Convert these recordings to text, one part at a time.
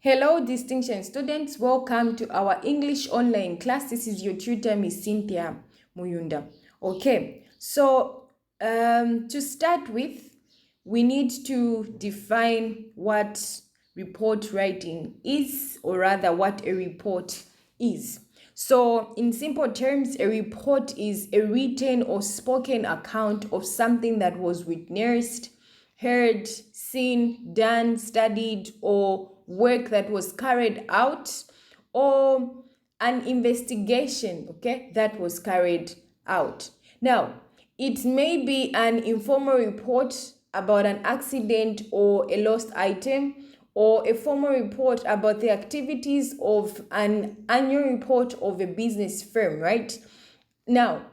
Hello, distinction students. Welcome to our English online class. This is your tutor, Miss Cynthia Muyunda. Okay, so to start with, we need to define what report writing is, or rather, what a report is. So, in simple terms, a report is a written or spoken account of something that was witnessed, heard, seen, done, studied, or work that was carried out, or an investigation, okay, that was carried out. Now, it may be an informal report about an accident or a lost item, or a formal report about the activities of an annual report of a business firm, right? Now,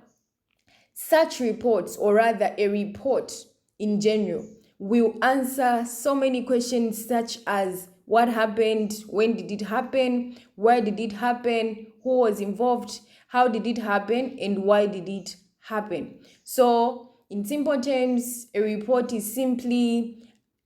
such reports, or rather a report in general, will answer so many questions such as what happened, when did it happen, where did it happen, who was involved, how did it happen, and why did it happen. So, in simple terms, a report is simply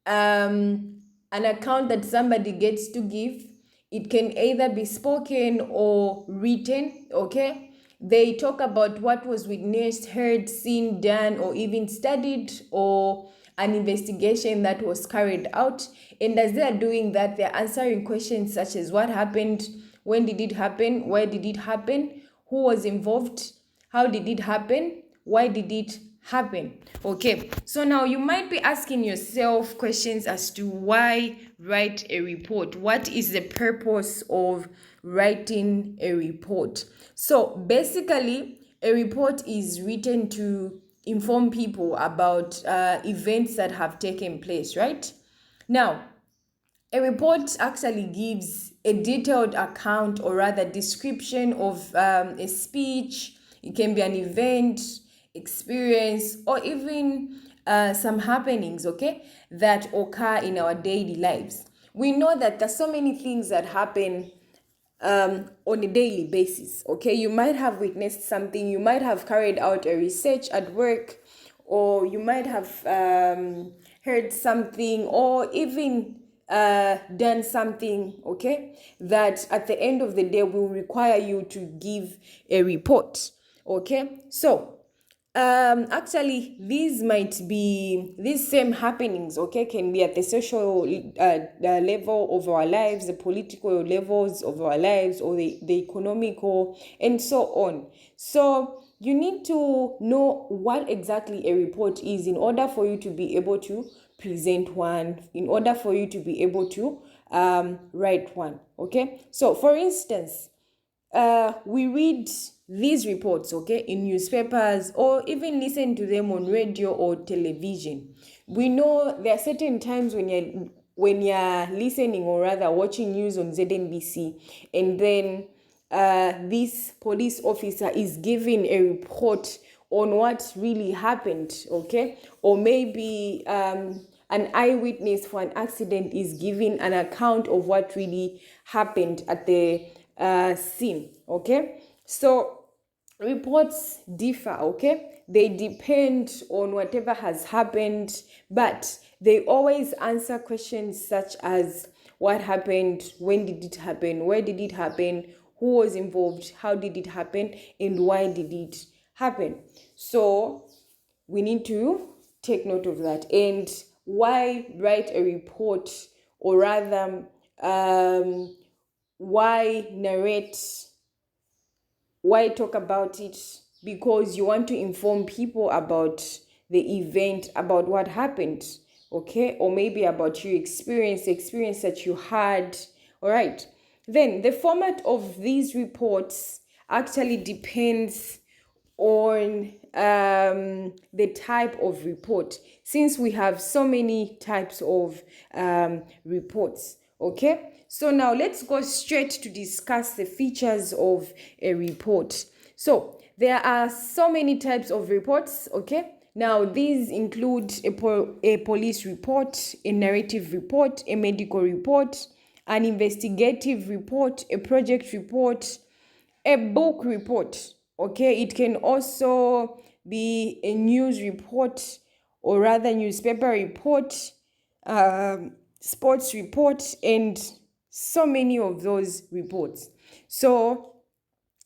an account that somebody gets to give. It can either be spoken or written, okay? They talk about what was witnessed, heard, seen, done, or even studied, or an investigation that was carried out. And as they are doing that, they're answering questions such as what happened, when did it happen, where did it happen, who was involved, how did it happen, why did it happen. Okay, so now you might be asking yourself questions as to why write a report. What is the purpose of writing a report? So basically, a report is written to inform people about events that have taken place, right? Now, a report actually gives a detailed account, or rather description of a speech. It can be an event, experience, or even some happenings, okay, that occur in our daily lives. We know that there's so many things that happen on a daily basis, okay? You might have witnessed something, you might have carried out a research at work, or you might have heard something, or even done something, okay, that at the end of the day will require you to give a report, okay? So actually, these same happenings, okay, can be at the social level of our lives, the political levels of our lives, or the economical, and so on. So you need to know what exactly a report is in order for you to be able to present one, in order for you to be able to write one, okay? So for instance, we read these reports, okay, in newspapers, or even listen to them on radio or television. We know there are certain times when you're listening, or rather watching news on ZNBC, and then this police officer is giving a report on what really happened, okay, or maybe an eyewitness for an accident is giving an account of what really happened at the scene, okay? So reports differ, okay? They depend on whatever has happened, but they always answer questions such as what happened, when did it happen, where did it happen, who was involved, how did it happen, and why did it happen. So we need to take note of that. And why write a report, or rather why narrate, why talk about it? Because you want to inform people about the event, about what happened, okay, or maybe about your experience that you had. All right, then the format of these reports actually depends on the type of report, since we have so many types of reports, okay? So now let's go straight to discuss the features of a report. So there are so many types of reports, okay? Now these include a police report, a narrative report, a medical report, an investigative report, a project report, a book report, okay? It can also be a news report, or rather newspaper report, sports report, and so many of those reports. So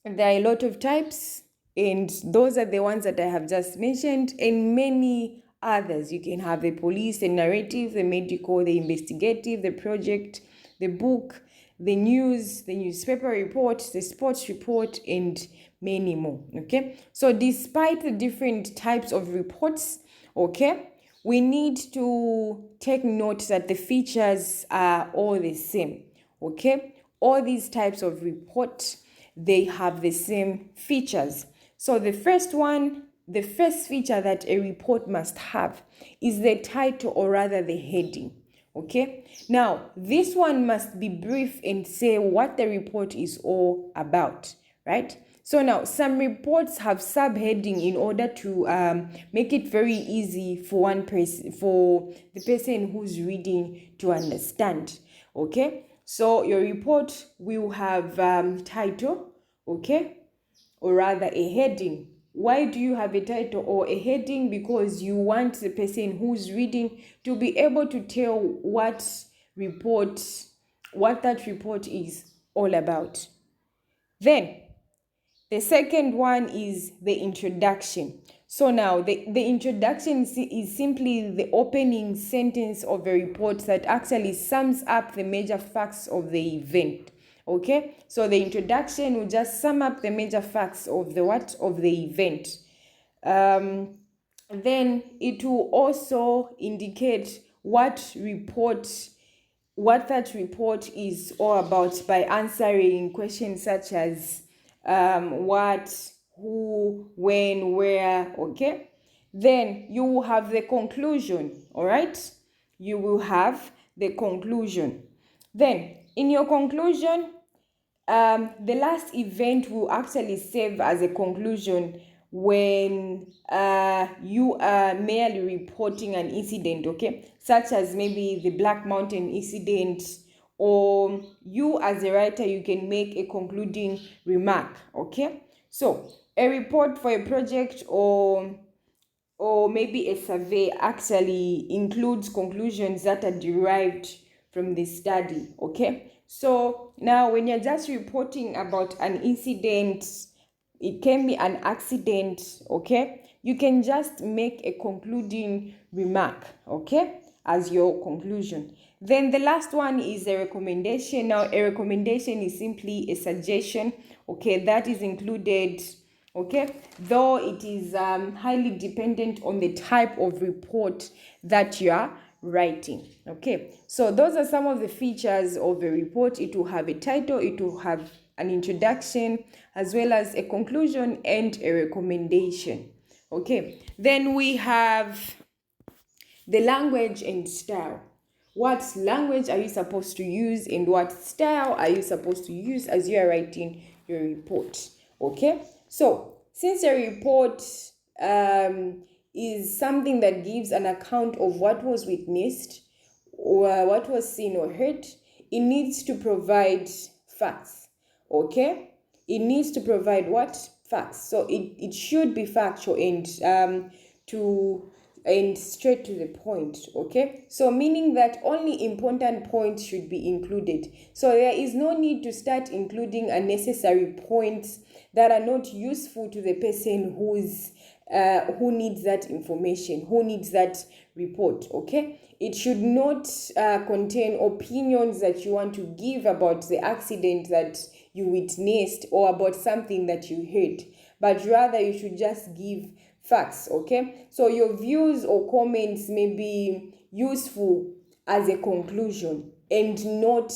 there are a lot of types, and those are the ones that I have just mentioned, and many others. You can have the police, the narrative, the medical, the investigative, the project, the book, the news, the newspaper report, the sports report, and many more. Okay, so despite the different types of reports, okay, we need to take note that the features are all the same. Okay, all these types of report, they have the same features. So the first feature that a report must have is the title, or rather the heading. Okay, now this one must be brief and say what the report is all about, right? So now some reports have subheading in order to make it very easy for the person who's reading to understand. Okay, so your report will have title, okay, or rather a heading. Why do you have a title or a heading? Because you want the person who's reading to be able to tell what that report is all about. Then the second one is the introduction. So now the introduction is simply the opening sentence of a report that actually sums up the major facts of the event. Okay, so the introduction will just sum up the major facts of the event. Then it will also indicate what that report is all about by answering questions such as what, who, when, where. Okay, then you will have the conclusion. All right, you will have the conclusion. Then in your conclusion, the last event will actually serve as a conclusion when you are merely reporting an incident, okay, such as maybe the Black Mountain incident, or you as a writer, you can make a concluding remark. Okay, so a report for a project or maybe a survey actually includes conclusions that are derived from the study. Okay, so now when you're just reporting about an incident, it can be an accident. Okay, you can just make a concluding remark, okay, as your conclusion. Then the last one is a recommendation. Now a recommendation is simply a suggestion, okay, that is included, okay, though it is highly dependent on the type of report that you are writing. Okay, so those are some of the features of a report. It will have a title, it will have an introduction, as well as a conclusion and a recommendation. Okay, then we have the language and style. What language are you supposed to use, and what style are you supposed to use as you are writing your report? Okay, so since a report is something that gives an account of what was witnessed or what was seen or heard, it needs to provide facts. Okay, it needs to provide what? Facts. So it should be factual and straight to the point. Okay, so meaning that only important points should be included. So there is no need to start including unnecessary points that are not useful to the person who needs that information, who needs that report. Okay, it should not contain opinions that you want to give about the accident that you witnessed or about something that you heard, but rather you should just give facts. Okay, so your views or comments may be useful as a conclusion and not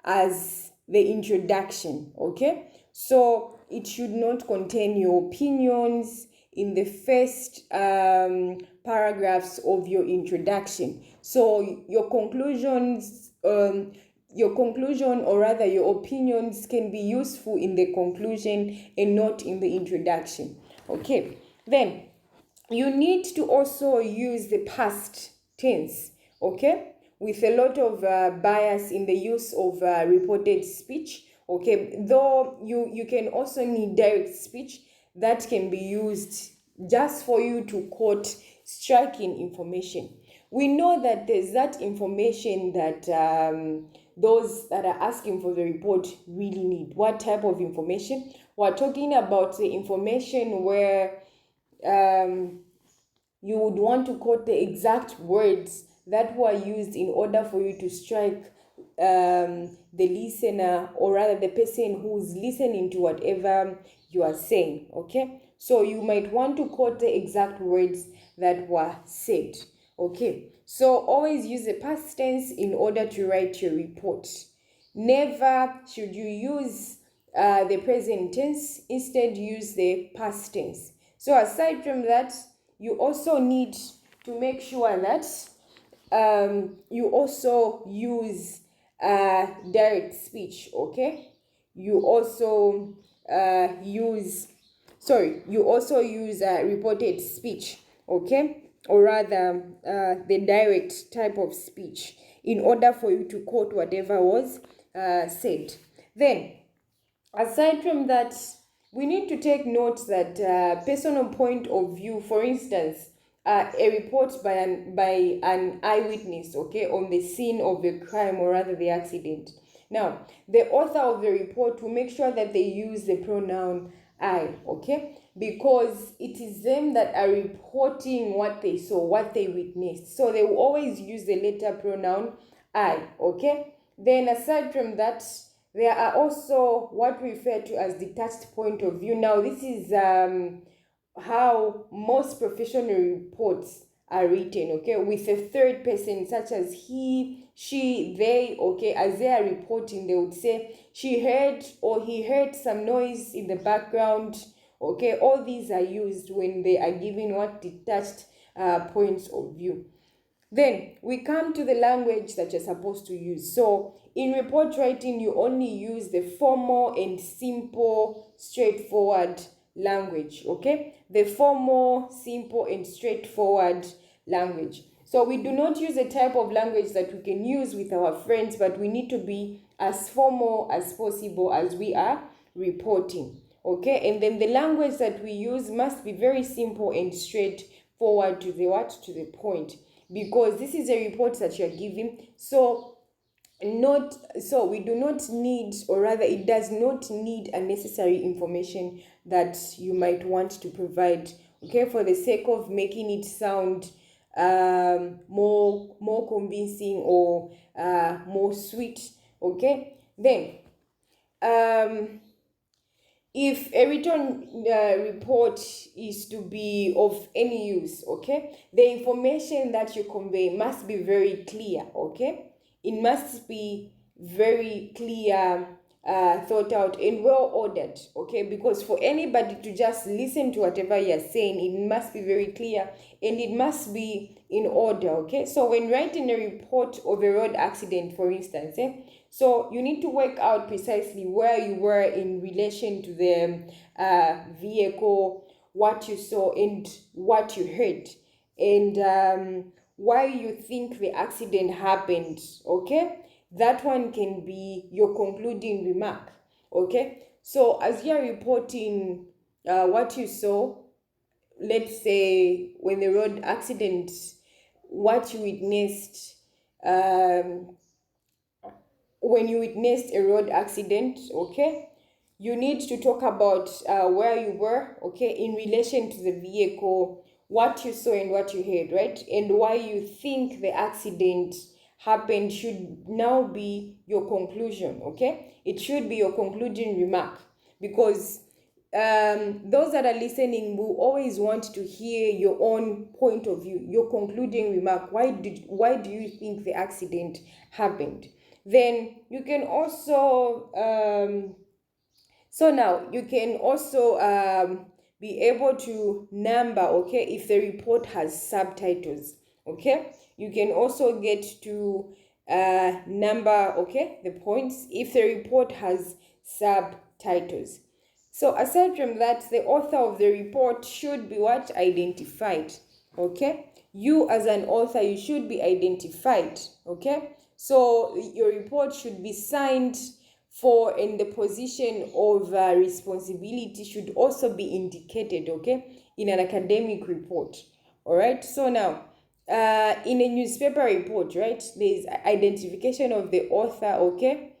as the introduction. Okay, so it should not contain your opinions in the first paragraphs of your introduction. So your conclusions, or rather your opinions, can be useful in the conclusion and not in the introduction. Okay, then you need to also use the past tense, okay, with a lot of bias in the use of reported speech. Okay, though you can also need direct speech that can be used just for you to quote striking information. We know that there's that information that those that are asking for the report really need. What type of information? We're talking about the information where you would want to quote the exact words that were used in order for you to strike the listener, or rather the person who's listening to whatever you are saying. Okay, so you might want to quote the exact words that were said. Okay, so always use the past tense in order to write your report. Never should you use the present tense. Instead, use the past tense. So aside from that, you also need to make sure that you also use direct speech. Okay, you also use reported speech. Okay, or rather the direct type of speech, in order for you to quote whatever was said. Then aside from that, we need to take note that personal point of view, for instance, a report by an eyewitness, okay, on the scene of the crime, or rather the accident. Now, the author of the report will make sure that they use the pronoun I, okay, because it is them that are reporting what they saw, what they witnessed. So they will always use the later pronoun I, okay. Then aside from that, there are also what we refer to as detached point of view. Now, this is how most professional reports are written, okay, with a third person, such as he, she, they, okay. As they are reporting, they would say she heard or he heard some noise in the background, okay. All these are used when they are giving what detached points of view. Then we come to the language that you're supposed to use. So in report writing, you only use the formal and simple, straightforward language, okay? The formal, simple, and straightforward language. So we do not use a type of language that we can use with our friends, but we need to be as formal as possible as we are reporting, okay? And then the language that we use must be very simple and straightforward to the point, because this is a report that you're giving. So we do not need, or rather it does not need unnecessary information that you might want to provide, okay, for the sake of making it sound more convincing, or more sweet, okay. Then if a written report is to be of any use, okay, the information that you convey must be very clear, okay. It must be very clear, thought out, and well ordered, okay, because for anybody to just listen to whatever you're saying, it must be very clear and it must be in order, okay. So when writing a report of a road accident, for instance, so you need to work out precisely where you were in relation to the vehicle, what you saw and what you heard, and why you think the accident happened, okay. That one can be your concluding remark, okay. So as you're reporting what you saw, let's say when the road accident, what you witnessed, when you witnessed a road accident, okay, you need to talk about where you were, okay, in relation to the vehicle, what you saw and what you heard, right, and why you think the accident happened should now be your conclusion, okay. It should be your concluding remark, because those that are listening will always want to hear your own point of view, your concluding remark. Why do you think the accident happened? Then you can also so now you can also be able to number, okay, if the report has subtitles, okay. You can also get to number, okay, the points if the report has subtitles. So aside from that, the author of the report should be what? Identified, okay. You as an author, you should be identified, okay. So your report should be signed for, and the position of responsibility should also be indicated, okay, in an academic report. All right. So now in a newspaper report, right, there's identification of the author, okay,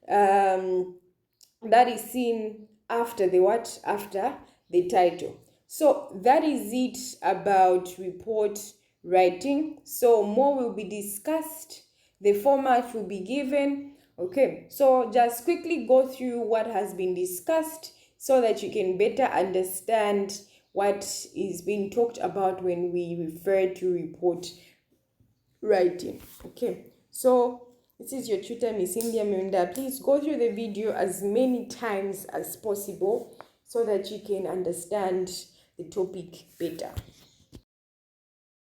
that is seen after the what? After the title. So that is it about report writing. So more will be discussed, the format will be given. Okay, so just quickly go through what has been discussed so that you can better understand what is being talked about when we refer to report writing. Okay, so this is your tutor, Miss India Munda. Please go through the video as many times as possible so that you can understand the topic better.